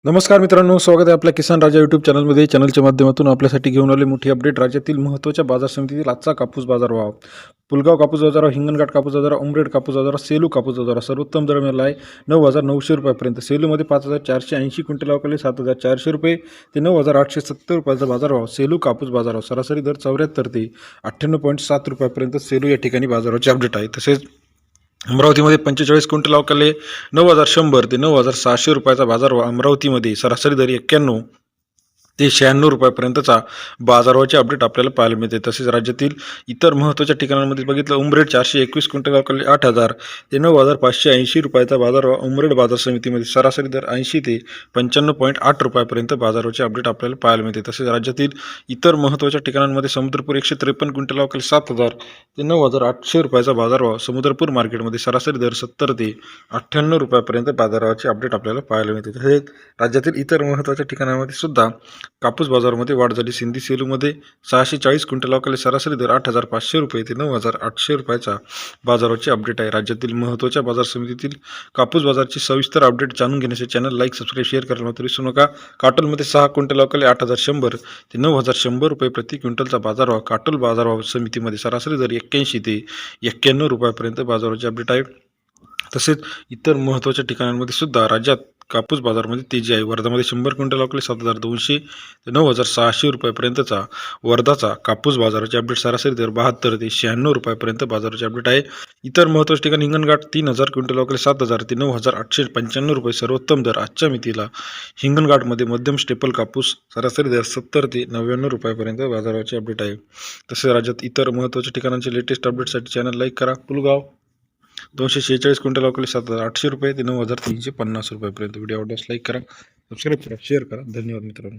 नमस्कार मित्रांनो, स्वागत आहे आपल्या किसान राजा यूट्यूब चॅनलमध्ये. चॅनलच्या माध्यमातून आपल्यासाठी घेऊन आले मोठी अपडेट. राज्यातील महत्त्वाच्या बाजार समितीतील आजचा कापूस बाजारभाव. पुलगाव कापूस बाजारावर, हिंगणघाट कापूस बाजारावर, उमरेड कापूस बाजारावर, सेलू कापूस बाजारावर सर्वोत्तम दर मिळाला आहे 9,900 रुपयापर्यंत. सेलूमध्ये 5,480 क्विंटल अवकाले 7,400 रुपये ते 9,870 रुपयाचा बाजारभाव. सेलू कापूस बाजारावर सरासरी दर 74 ते 98.7 रुपयापर्यंत सेलू या ठिकाणी बाजाराचे अपडेट आहे. तसेच अमरावतीमध्ये 45 क्विंटल अवकाले 9,100 ते 9,600 रुपयाचा बाजारभाव. अमरावतीमध्ये सरासरी दर 91 ते 96 रुपयापर्यंतचा बाजारभावाचे अपडेट आपल्याला पाहायला मिळते. तसेच राज्यातील इतर महत्त्वाच्या ठिकाणांमध्ये बघितलं, उमरेड 421 क्विंटल अवकाले 8,000 ते 9,580 रुपयाचा बाजारभाव. उमरेड बाजार समितीमध्ये सरासरी दर 80 ते 95.8 रुपयापर्यंत बाजाराचे अपडेट आपल्याला पाहायला मिळते. तसेच राज्यातील इतर महत्त्वाच्या ठिकाणांमध्ये समुद्रपूर 153 क्विंटल अवकाले 7,000 ते 9,800 रुपयाचा बाजारभाव. समुद्रपूर मार्केटमध्ये सरासरी दर 70 ते 98 रुपयापर्यंत बाजाराचे अपडेट आपल्याला पाहायला मिळते. तसेच राज्यातील इतर महत्त्वाच्या ठिकाणांमध्ये सुद्धा कापूस बाजारामध्ये वाढ झाली. सिंधी सेलूमध्ये 640 क्विंटल अवकाले सरासरी दर 8,500 रुपये ते 9,800 रुपयाचा बाजाराचे अपडेट आहे. राज्यातील महत्त्वाच्या बाजार समितीतील कापूस बाजाराची सविस्तर अपडेट जाणून घेण्यासाठी चॅनल लाईक, सबस्क्राईब, शेअर करायला मात्र विसरू नका. काटोलमध्ये 6 क्विंटल अवकाले 8,100 ते 9,100 रुपये प्रति क्विंटलचा बाजारभाव. काटोल बाजारभाव समितीमध्ये सरासरी दर 81 ते 91 रुपयापर्यंत बाजाराचे अपडेट आहे. तसेच इतर महत्त्वाच्या ठिकाणांमध्ये सुद्धा राज्यात कापूस बाजारामध्ये तेजी आहे. वर्धामध्ये 100 क्विंटल अवकाले 7,200 ते 9,600 रुपयापर्यंतचा वर्धाचा कापूस बाजाराचे अपडेट. सरासरी दर 72 ते 96 रुपयापर्यंत बाजाराचे अपडेट आहे. इतर महत्त्वाच्या ठिकाणी हिंगणघाट 3,000 क्विंटल अवकाले 7,000 ते 9,895 रुपये सर्वोत्तम दर आजच्या मितीला. हिंगणघाटमध्ये मध्यम स्टेपल कापूस सरासरी दर 70 ते 99 रुपयापर्यंत बाजाराचे अपडेट आहे. तसेच राज्यात इतर महत्त्वाच्या ठिकाणांचे लेटेस्ट अपडेटसाठी चॅनल लाईक करा. पुलगाव 246 क्विंटल अवकाले 7,800 रुपये ते 9,350 रुपयापर्यंत. व्हिडिओ आवडल्यास लाईक करा, सबस्क्राईब करा, शेअर करा. धन्यवाद मित्रांनो.